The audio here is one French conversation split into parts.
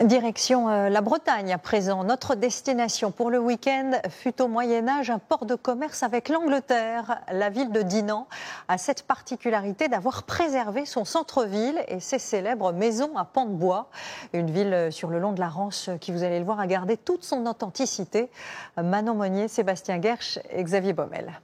Direction la Bretagne à présent. Notre destination pour le week-end fut au Moyen-Âge un port de commerce avec l'Angleterre. La ville de Dinan a cette particularité d'avoir préservé son centre-ville et ses célèbres maisons à pans de bois. Une ville sur le long de la Rance qui, vous allez le voir, a gardé toute son authenticité. Manon Monnier, Sébastien Guerche et Xavier Baumel.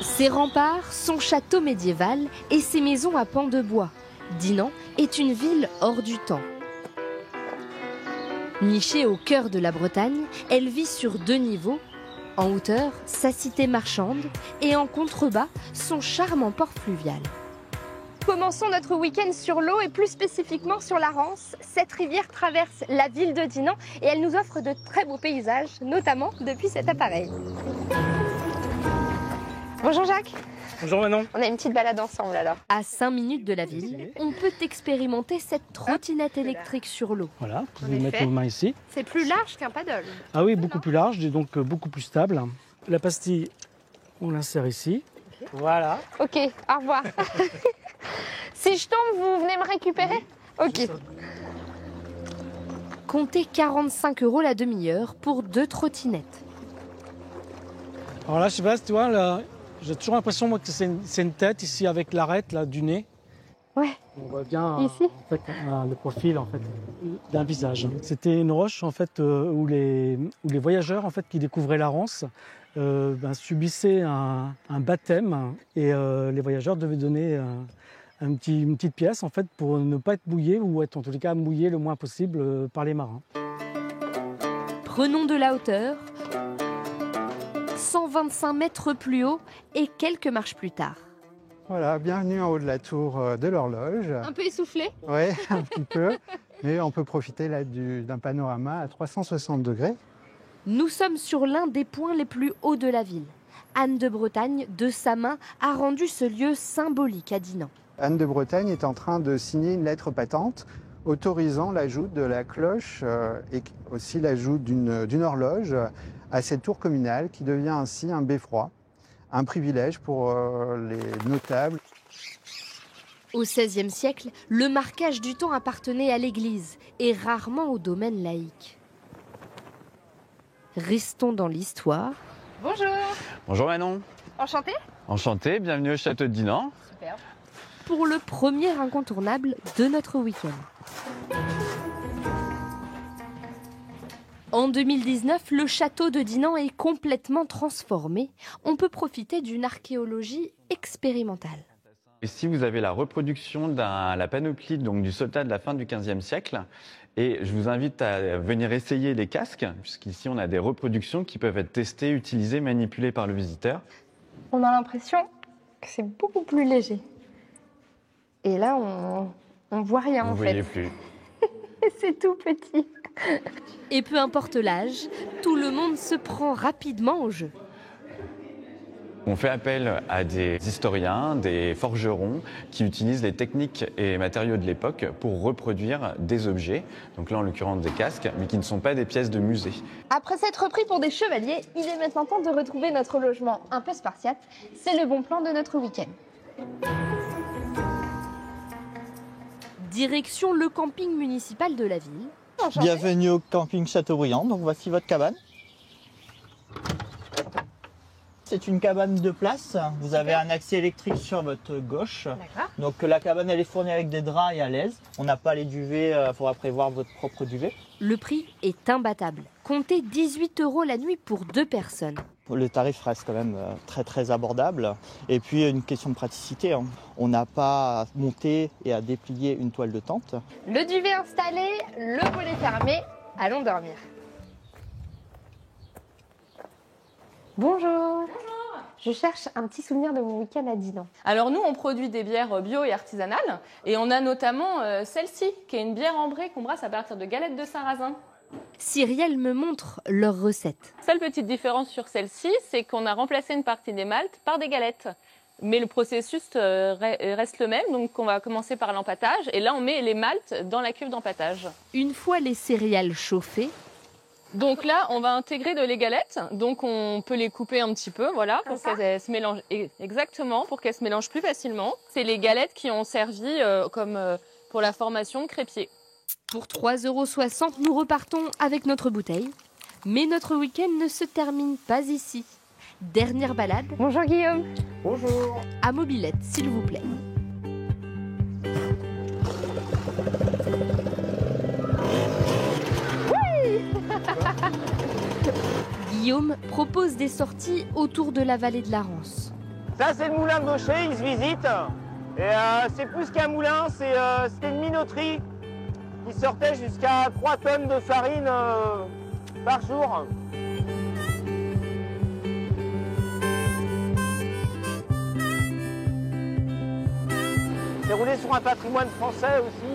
Ses remparts, son château médiéval et ses maisons à pans de bois. Dinan est une ville hors du temps. Nichée au cœur de la Bretagne, elle vit sur 2 niveaux. En hauteur, sa cité marchande et en contrebas, son charmant port fluvial. Commençons notre week-end sur l'eau et plus spécifiquement sur la Rance. Cette rivière traverse la ville de Dinan et elle nous offre de très beaux paysages, notamment depuis cet appareil. Bonjour Jacques. Bonjour Manon. On a une petite balade ensemble alors. À 5 minutes de la ville, on peut expérimenter cette trottinette électrique sur l'eau. Voilà, vous pouvez mettre vos mains ici. C'est plus large qu'un paddle. Ah oui, beaucoup plus large et donc beaucoup plus stable. La pastille, on l'insère ici. Okay. Voilà. Ok, au revoir. Si je tombe, vous venez me récupérer? Ok. Comptez 45 € la demi-heure pour 2 trottinettes. Alors là, je sais pas, tu vois, là, j'ai toujours l'impression moi, que c'est une tête ici avec l'arête là, du nez. Ouais. On voit bien ici. En fait, le profil en fait, d'un visage. C'était une roche en fait, où les voyageurs en fait, qui découvraient la Rance subissaient un baptême et les voyageurs devaient donner une petite pièce en fait, pour ne pas être mouillés ou être en tous les cas mouillés le moins possible par les marins. Prenons de la hauteur. 125 mètres plus haut et quelques marches plus tard. Voilà, bienvenue en haut de la tour de l'horloge. Un peu essoufflé? Oui, un petit peu. Mais on peut profiter là d'un panorama à 360 degrés. Nous sommes sur l'un des points les plus hauts de la ville. Anne de Bretagne, de sa main, a rendu ce lieu symbolique à Dinan. Anne de Bretagne est en train de signer une lettre patente autorisant l'ajout de la cloche et aussi l'ajout d'une horloge à cette tour communale qui devient ainsi un beffroi, un privilège pour les notables. Au XVIe siècle, le marquage du temps appartenait à l'Église et rarement au domaine laïque. Restons dans l'histoire. Bonjour. Bonjour Manon. Enchanté. Enchanté, bienvenue au château de Dinan. Super. Pour le premier incontournable de notre week-end. En 2019, le château de Dinan est complètement transformé. On peut profiter d'une archéologie expérimentale. Ici, vous avez la reproduction de la panoplie donc, du soldat de la fin du XVe siècle. Et je vous invite à venir essayer les casques, puisqu'ici, on a des reproductions qui peuvent être testées, utilisées, manipulées par le visiteur. On a l'impression que c'est beaucoup plus léger. Et là, on voit rien en fait. Vous ne voyez plus. C'est tout petit. Et peu importe l'âge, tout le monde se prend rapidement au jeu. On fait appel à des historiens, des forgerons qui utilisent les techniques et matériaux de l'époque pour reproduire des objets, donc là en l'occurrence des casques, mais qui ne sont pas des pièces de musée. Après s'être pris pour des chevaliers, il est maintenant temps de retrouver notre logement un peu spartiate. C'est le bon plan de notre week-end. Direction le camping municipal de la ville. Enchanté. Bienvenue au camping Châteaubriand, donc voici votre cabane. C'est une cabane de place, vous avez un accès électrique sur votre gauche. Donc la cabane elle est fournie avec des draps et à l'aise. On n'a pas les duvets, il faudra prévoir votre propre duvet. Le prix est imbattable. Comptez 18 € la nuit pour 2 personnes. Le tarif reste quand même très abordable. Et puis une question de praticité, hein. On n'a pas à monter et à déplier une toile de tente. Le duvet installé, le volet fermé, allons dormir. Bonjour. Je cherche un petit souvenir de mon week-end à Dinan. Alors nous, on produit des bières bio et artisanales et on a notamment celle-ci, qui est une bière ambrée qu'on brasse à partir de galettes de sarrasin. Cyrielle me montre leur recette. Seule petite différence sur celle-ci, c'est qu'on a remplacé une partie des maltes par des galettes. Mais le processus reste le même, donc on va commencer par l'empâtage et là on met les maltes dans la cuve d'empâtage. Une fois les céréales chauffées, Donc là, on va intégrer de les galettes. Donc on peut les couper un petit peu, voilà, pour qu'elles se mélangent exactement, pour qu'elles se mélangent plus facilement. C'est les galettes qui ont servi comme pour la formation de crépier. Pour 3,60 €, nous repartons avec notre bouteille. Mais notre week-end ne se termine pas ici. Dernière balade. Bonjour Guillaume. Bonjour. À Mobilette, s'il vous plaît. Guillaume propose des sorties autour de la vallée de la Rance. Ça, c'est le moulin de Gaucher, il se visite. Et c'est plus qu'un moulin, c'était une minoterie qui sortait jusqu'à 3 tonnes de farine par jour. C'est roulé sur un patrimoine français aussi.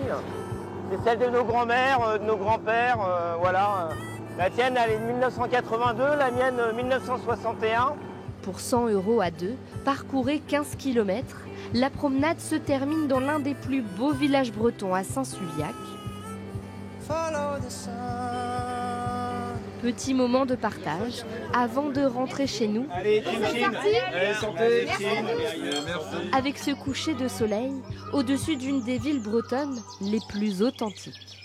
C'est celle de nos grands-mères, de nos grands-pères, voilà. La tienne, elle est de 1982, la mienne, 1961. Pour 100 € à deux, parcourez 15 km. La promenade se termine dans l'un des plus beaux villages bretons à Saint-Suviac. Petit moment de partage avant de rentrer chez nous. Allez, chin-chin. Allez, santé. Avec ce coucher de soleil au-dessus d'une des villes bretonnes les plus authentiques.